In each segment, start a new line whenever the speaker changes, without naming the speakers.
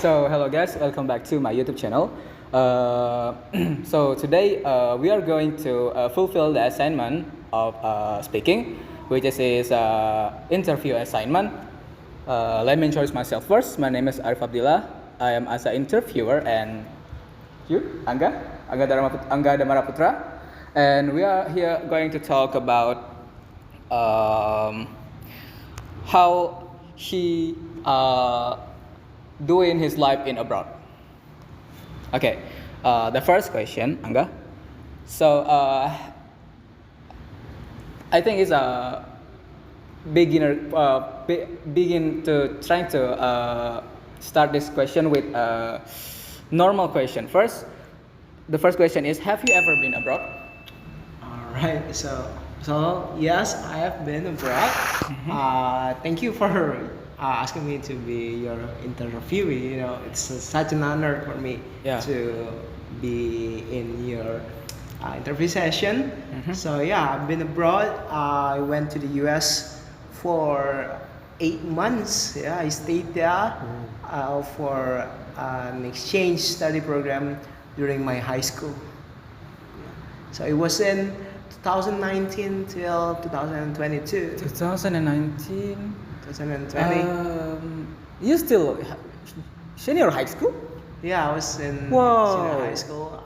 So hello guys, welcome back to my YouTube channel. So today we are going to fulfill the assignment of speaking, which is interview assignment. Let me introduce myself first. My name is Arif Abdillah. I am as an interviewer, and you, Angga Damara Putra, and we are here going to talk about how he doing his life in abroad. Okay, the first question, Angga. So I think it's a beginner begin to trying to start this question with a normal question. First, the first question is: have you ever been abroad?
All right. So yes, I have been abroad. Thank you for asking me to be your interviewee. It's such an honor for me to be in your interview session. So yeah, I've been abroad. I went to the U.S. for 8 months. Yeah, I stayed there for an exchange study program during my high school. So it was in 2019 till 2022.
2019.
2020.
You still senior high school?
Yeah, I was in
Wow.
senior high school.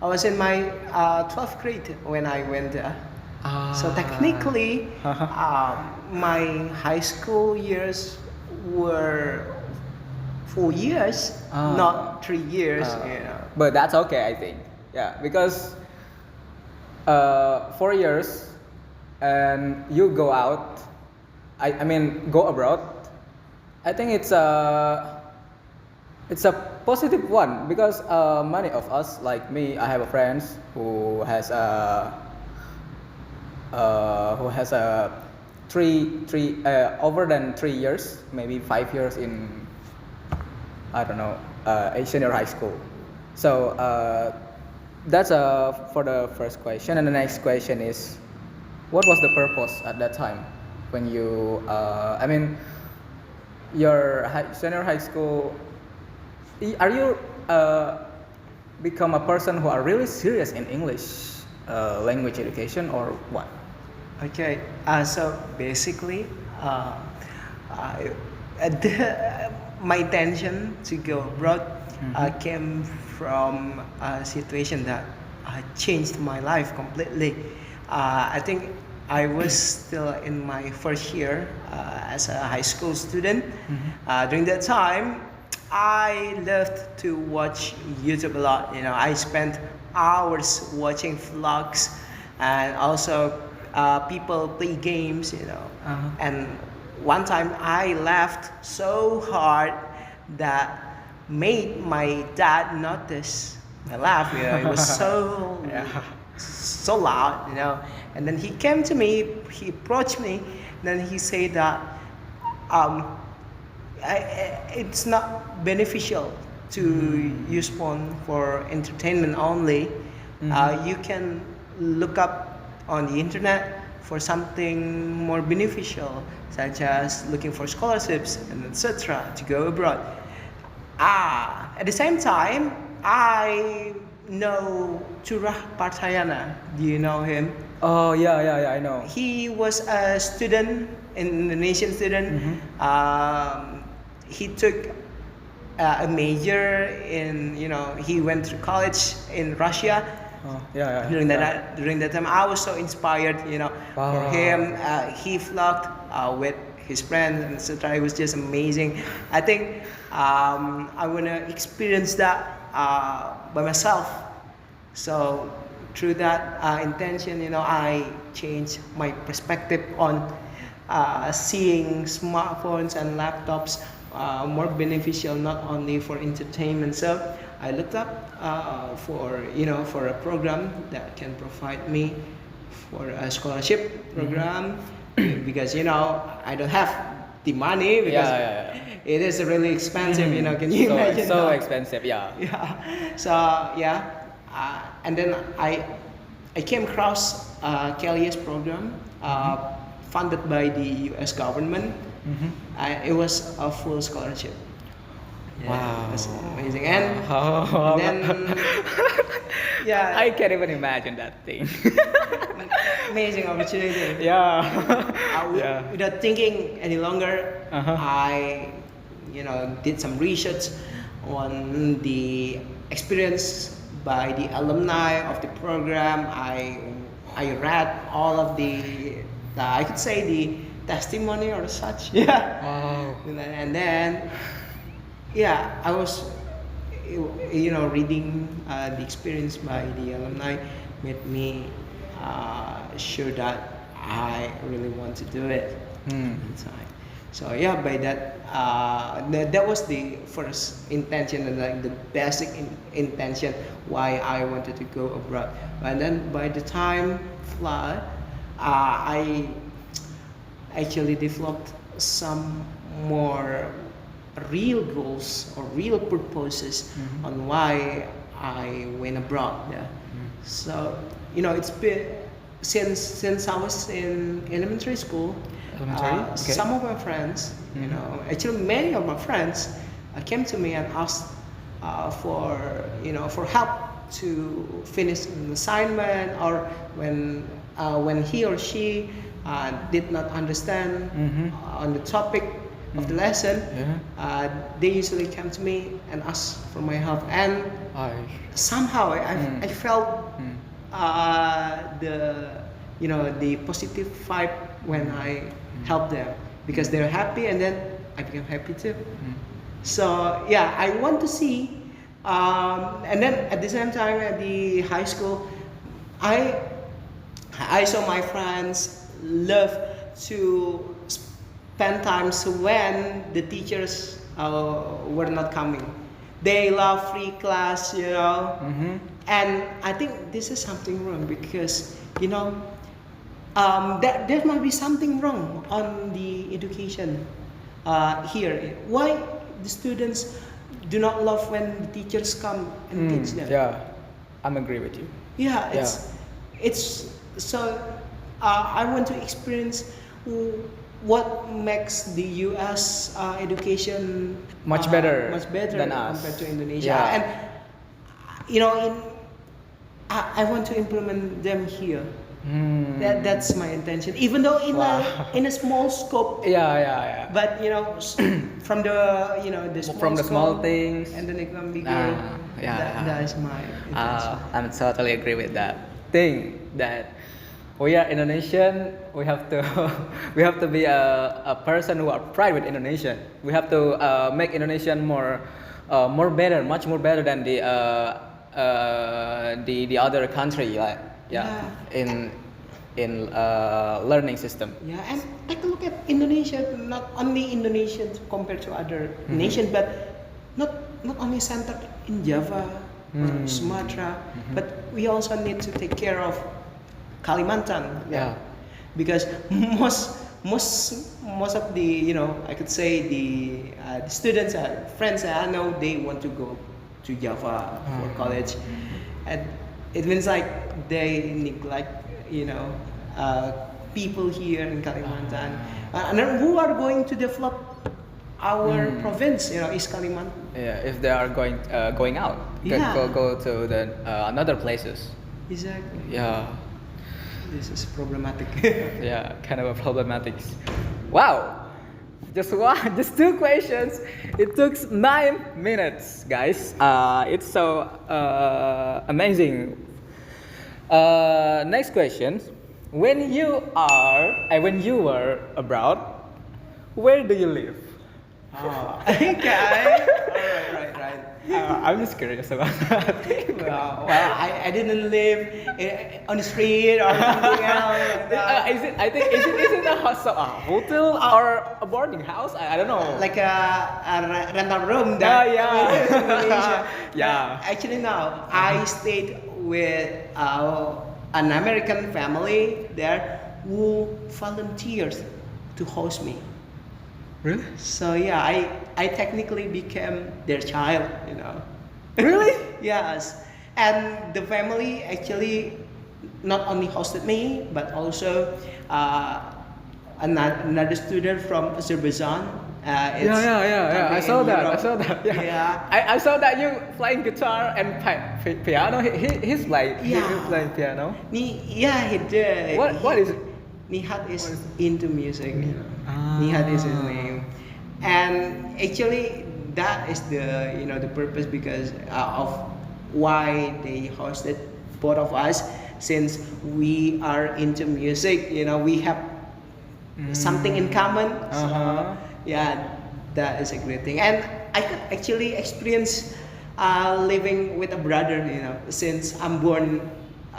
I was in my 12th grade when I went there. So technically, my high school years were 4 years, not 3 years.
But that's okay, I think. Yeah, because 4 years and you go out. I mean go abroad. I think it's a positive one because many of us, like me, I have a friend who has three over than 3 years, maybe 5 years in, I don't know, a senior high school. So that's for the first question, and the next question is, what was the purpose at that time when you your senior high school? Are you become a person who are really serious in English language education or what?
Okay, so basically, my intention to go abroad came from a situation that changed my life completely. I think I was still in my first year as a high school student. During that time, I loved to watch YouTube a lot. I spent hours watching vlogs and also people play games. And one time I laughed so hard that made my dad notice my laugh. It was so so loud. And then he came to me, he approached me, then he said that it's not beneficial to use phone for entertainment only. You can look up on the internet for something more beneficial, such as looking for scholarships and etc. to go abroad. At the same time, I know Putra. Do you know him?
Oh yeah, I know.
He was a student, an Indonesian student. He took a major in, he went to college in Russia. During that time, I was so inspired, for him. He vlogged with his friends and etc. It was just amazing. I think I wanna experience that by myself. So through that intention, I changed my perspective on seeing smartphones and laptops more beneficial, not only for entertainment. So I looked up for a program that can provide me for a scholarship program because I don't have the money because it is really expensive. Can you imagine?
So expensive, yeah.
So and then I came across Kelly's program funded by the U.S. government. It was a full scholarship. Yeah,
Wow.
that's amazing. And
Oh.
then, yeah,
I can't even imagine that thing.
amazing opportunity.
Yeah.
Yeah.
Yeah.
Without thinking any longer,
Uh-huh.
I, did some research on the experience by the alumni of the program. I read all of I could say the testimony or such. Yeah.
Wow.
And then, yeah, I was, reading the experience by the alumni made me sure that I really want to do it
Hmm.
at the time. So yeah, by that was the first intention and like the basic intention why I wanted to go abroad. And then by the time fly, I actually developed some more real goals or real purposes
Mhm.
on why I went abroad. Yeah. So it's been since I was in elementary school.
Elementary? Okay.
Some of my friends,
Mhm.
actually many of my friends, came to me and asked for help to finish an assignment, or when he or she did not understand
Mhm.
on the topic of the lesson,
Yeah.
they usually come to me and ask for my help. And
I.
somehow
Mm.
I felt
Mm.
the positive vibe when I help them, because they're happy and then I become happy too.
Mm.
So yeah, I want to see, and then at the same time at the high school, I saw my friends love to spend times when the teachers were not coming. They love free class,
Mm-hmm.
and I think this is something wrong, because there might be something wrong on the education here. Why the students do not love when the teachers come and teach them?
Yeah, I'm agree with you.
Yeah,
Yeah.
it's so. I want to experience what makes the U.S. Education
Much better
much better
than us.
compared to Indonesia.
Yeah.
And I want to implement them here.
Hmm.
That's my intention. Even though
Wow.
in a small scope,
Yeah.
but from the small
From the small
scope,
things.
and then it become bigger.
Yeah.
That is my intention.
I'm totally agree with that thing that we are Indonesian. We have to we have to be a person who are pride with Indonesian. We have to make Indonesian more better, much more better than the other country. Like in learning system.
Yeah, and take a look at Indonesia. Not only Indonesian compared to other nations, but not only centered in Java or Sumatra, but we also need to take care of Kalimantan.
Yeah.
Because most of the I could say the students, friends that I know, they want to go to Java for college, and it means like they neglect people here in Kalimantan, and then who are going to develop our province, East Kalimantan.
Yeah, if they are going out,
Yeah.
go to the another places.
Exactly.
Yeah.
This is problematic.
Yeah, kind of a problematic. Wow, just two questions. It took 9 minutes, guys. It's so amazing. Next question: when you were abroad, where do you live?
Oh, okay. Right.
I'm just curious about that.
Well, I didn't live on the street or something else.
Is it? I think is it a hotel or a boarding house? I don't know.
Like a rental room.
Yeah.
in Indonesia.
Yeah.
Actually, no. I stayed with an American family there who volunteered to host me.
Really?
So yeah, I technically became their child.
Really?
Yes, and the family actually not only hosted me, but also another student from Azerbaijan
Yeah. I
country
saw
in
that. I
Europe.
saw that. Yeah.
Yeah.
I saw that you playing guitar and piano. He's playing.
Yeah.
He's playing piano.
Yeah, he did.
What is it?
Nihat is
What is
into music.
Ah.
Nihat is his name, and actually that is the purpose because of why they hosted both of us, since we are into music. We have something in common. So yeah, that is a great thing, and I could actually experience living with a brother. Since I'm born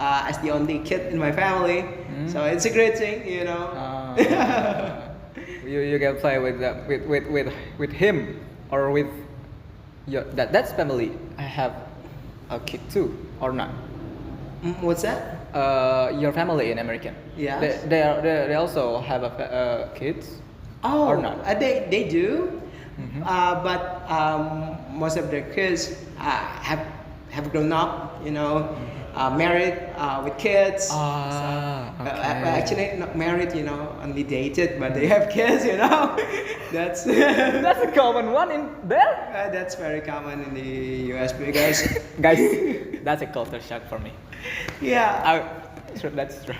as the only kid in my family, so it's a great thing.
You can play with him or with that's family. I have a kid too or not.
What's that?
Your family in American.
Yes.
They also have a kids.
Oh,
or not?
They do, but most of their kids have grown up, married with kids. Actually not married, only dated, but they have kids. That's
That's a common one in there.
that's very common in the US because
Guys, that's a culture shock for me.
yeah.
That's true.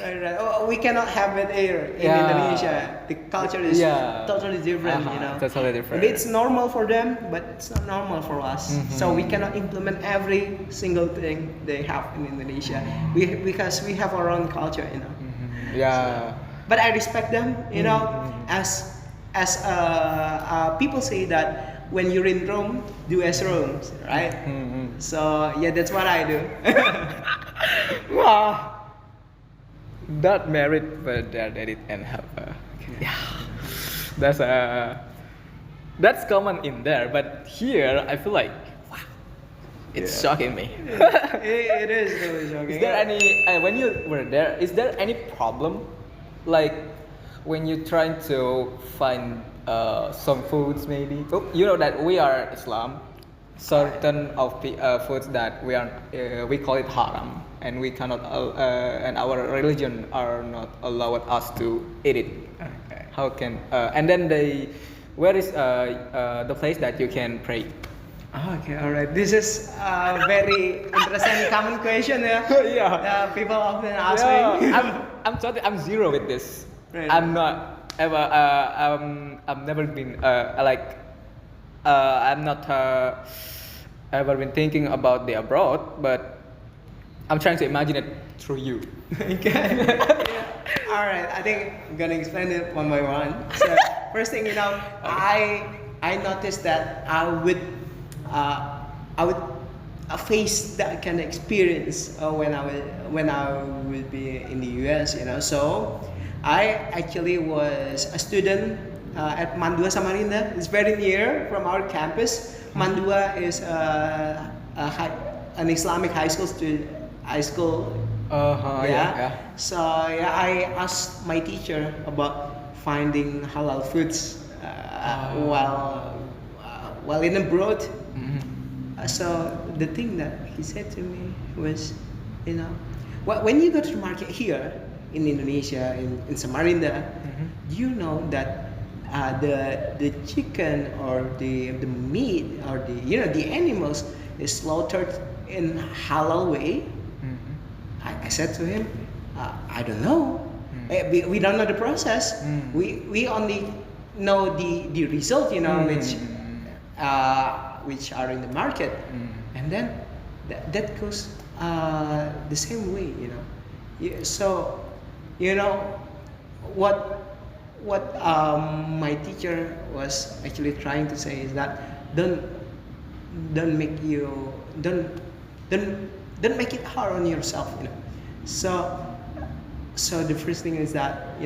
Right. Oh, we cannot have it here in
Yeah.
Indonesia. The culture is
Yeah.
totally different,
Totally different.
Maybe it's normal for them, but it's not normal for us. So we cannot implement every single thing they have in Indonesia. Because we have our own culture.
Yeah.
But I respect them, as people say that when you're in Rome, do as Rome, right? So yeah, that's what I do.
Wow. Not married, but they're dated and have a kid. Yeah. That's common in there, but here I feel like wow, it's shocking me.
It is really shocking.
Is there any when you were there? Is there any problem, like when you're trying to find some foods maybe? Oh, you know that we are Islam. Certain of the foods that we call it haram, and we cannot and our religion are not allowed us to eat it.
Okay.
How can and then where is the place that you can pray?
Okay, all right. This is a very interesting common question, yeah.
Yeah.
People often ask me.
I'm zero with this.
Right.
I'm not ever. I've never been I'm not ever been thinking about the abroad, but I'm trying to imagine it through you.
Okay. Yeah. All right. I think I'm gonna explain it one by one. So first thing, I noticed that I would face that kind of experience when I would be in the US. So I actually was a student at Mandua Samarinda. It's very near from our campus. Mandua is an Islamic high school student.
Yeah.
So yeah, I asked my teacher about finding halal foods while in abroad. So the thing that he said to me was, when you go to the market here in Indonesia, in Samarinda, you know that the chicken or the meat or the animals is slaughtered in halal way. I said to him, I don't know. We don't know the process. We only know the result, which are in the market, and then that goes the same way, So, what my teacher was actually trying to say is that don't make it hard on yourself, So the first thing is that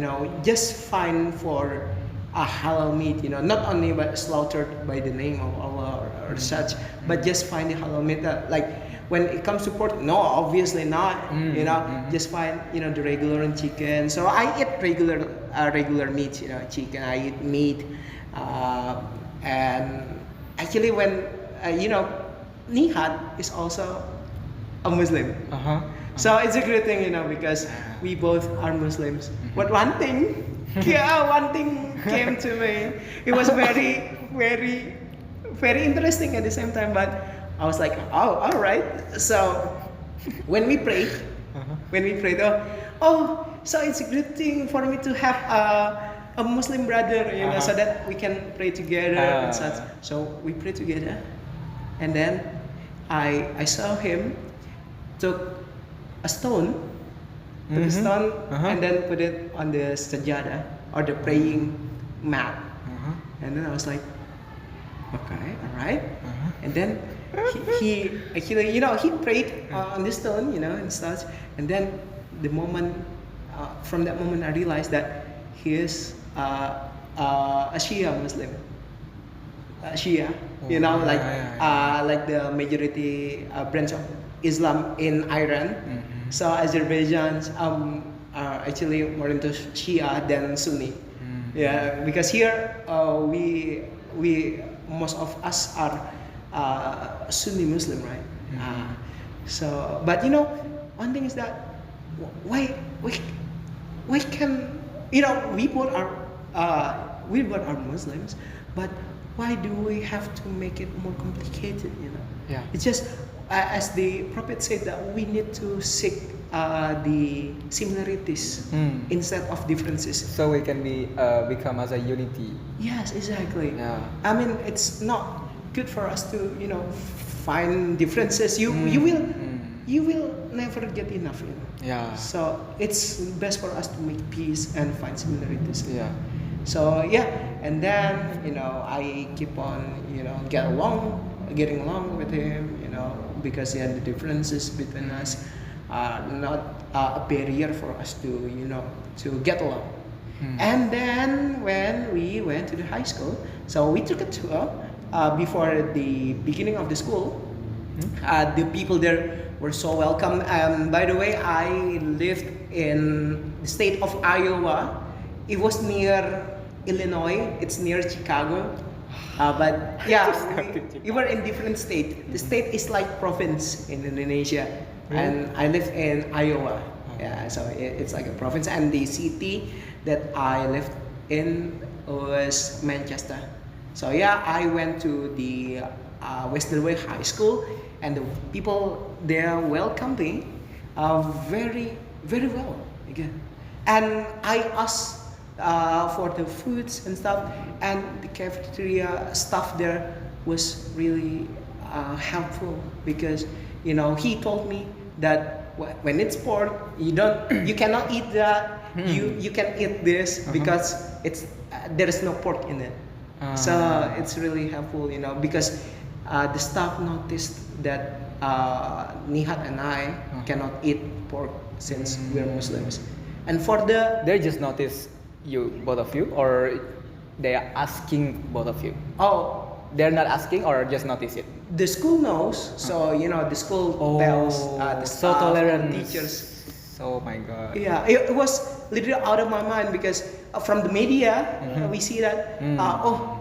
just find for a halal meat, not only but slaughtered by the name of Allah or such, but just find the halal meat that, like, when it comes to pork, no, obviously not. Just find the regular chicken. So I eat regular meat, chicken. I eat meat, and actually when Nihat is also a Muslim. So it's a great thing, because we both are Muslims. But one thing Yeah, one thing came to me. It was very, very, very interesting at the same time. But I was like, oh, all right. So when we prayed, so it's a good thing for me to have a Muslim brother, so that we can pray together and such. So we prayed together, and then I saw him took a stone, and then put it on the sajada or the praying mat, and then I was like, okay, all right, and then he actually, he prayed on this stone, and such, and then the moment, from that moment, I realized that he is a Shia Muslim. Shia, like the majority branch of Islam in Iran. So Azerbaijan's are actually more into Shia than Sunni. Yeah, because here we most of us are Sunni Muslim, right? So, but one thing is that why can we both are Muslims, but why do we have to make it more complicated?
Yeah.
It's just as the Prophet said that we need to seek the similarities instead of differences.
So we can become as a unity.
Yes, exactly.
Yeah.
I mean, it's not good for us to find differences. You will never get enough.
Yeah.
So it's best for us to make peace and find similarities.
Yeah.
So yeah, and then I keep on getting along with him, because the differences between us are not a barrier for us to to get along. And then when we went to the high school, so we took a tour before the beginning of the school. The people there were so welcome. By the way, I lived in the state of Iowa. It was near Illinois. It's near Chicago. But yeah, we were in different state. The state is like province in Indonesia, and I live in Iowa. Yeah, so it's like a province, and the city that I lived in was Manchester. So yeah, I went to the Westerway High School, and the people there welcomed me very, very well again. And I asked for the foods and stuff, and the cafeteria staff there was really helpful, because he told me that when it's pork, you cannot eat that. You can eat this because there is no pork in it. So it's really helpful, because the staff noticed that Nihat and I cannot eat pork since we're Muslims, and
They just notice you, both of you, or they are asking both of you?
Oh,
they're not asking, or just notice it?
The school knows, so the school tells the staff,
tolerant
teachers.
Oh my God.
Yeah, it was literally out of my mind, because from the media we see that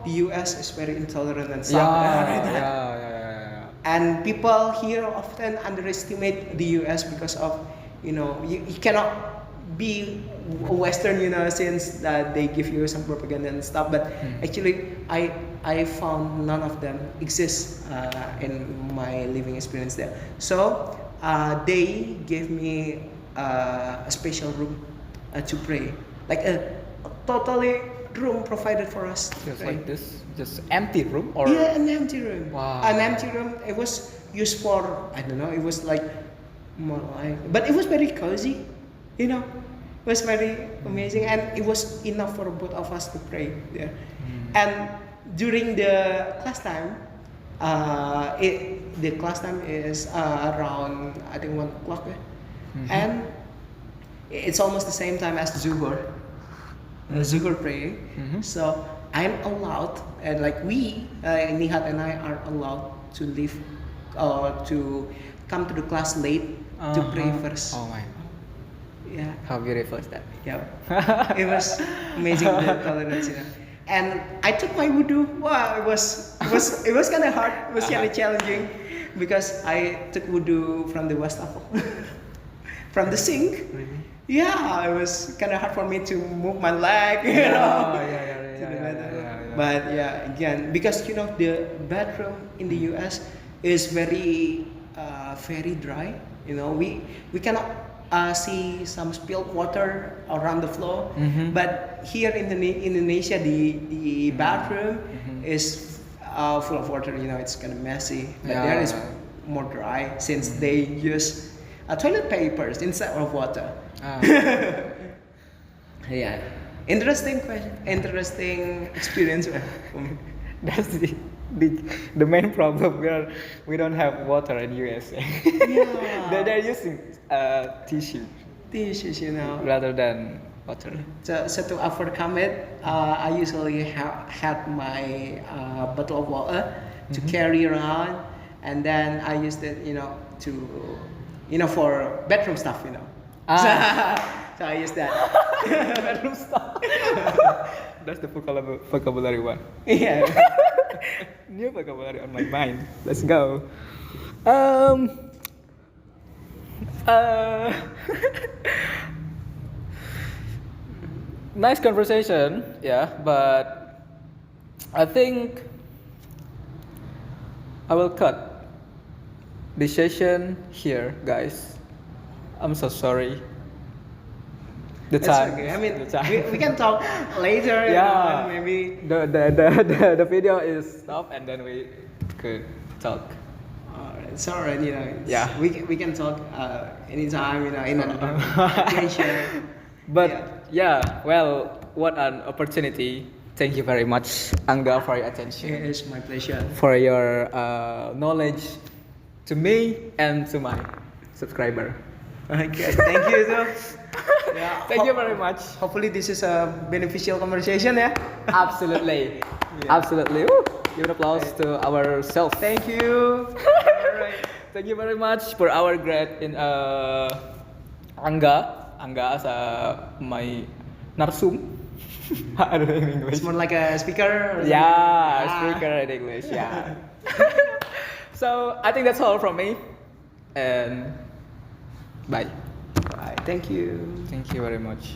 the US is very intolerant and stuff.
Yeah.
And people here often underestimate the US because of you cannot be Western, since they give you some propaganda and stuff. But actually, I found none of them exist in my living experience there. So they gave me a special room to pray, like a totally room provided for us.
Just like this, just empty room, or
an empty room.
Wow.
An empty room. It was used for, I don't know. It was like more like, but it was very cozy. It was very amazing, and it was enough for both of us to pray there. And during the class time, the class time is around, I think, 1 o'clock, and it's almost the same time as Zuhur praying. So I'm allowed, and like Nihat and I are allowed to leave or to come to the class late to pray first.
Oh my.
Yeah.
How beautiful is that?
Yeah. It was amazing, the tolerance, And I took my wudu. Wow, it was kind of hard. It was kind of challenging, because I took wudu from the wastafel, from the sink. Yeah, it was kind of hard for me to move my leg, you know. To the bathroom. But yeah, again, because you know the bathroom in the US is very dry. You know, we cannot see some spilled water around the floor. But here in Indonesia, the bathroom is full of water. You know, it's kind of messy. But there is more dry since they use toilet papers instead of water. Yeah, interesting question, interesting experience for me.
That's the main problem. We don't have water in USA.
Yeah,
They're using tissue
tissues, you know.
rather than water.
So to overcome it, I usually had my bottle of water to carry around, and then I used it, you know, to, you know, for bedroom stuff, you know. So I use that.
Bedroom stuff. That's the vocabulary one.
Yeah.
New vocabulary on my mind. Let's go. Uh, nice conversation, yeah, but I think I will cut the session here, guys. I'm so sorry. The
It's
time.
okay. I mean,
the time.
we can talk later.
Yeah.
You know, maybe.
The video is stopped and then we could talk.
It's alright, you know.
Yeah.
We can talk anytime, you know, in another occasion.
But yeah, well, what an opportunity. Thank you very much, Angga, for your attention,
It is my pleasure.
for your knowledge to me and to my subscriber.
Okay, thank you too. Yeah,
Thank you very much.
Hopefully this is a beneficial conversation, yeah.
Absolutely, absolutely. Woo. Give an applause to ourselves.
Thank you. Alright.
Thank you very much for our great in Angga as my narsum. I don't know in English.
It's more like a speaker. Or
Yeah,
something?
speaker in English. Yeah. So I think that's all from me, and bye.
Alright, thank you.
Thank you very much.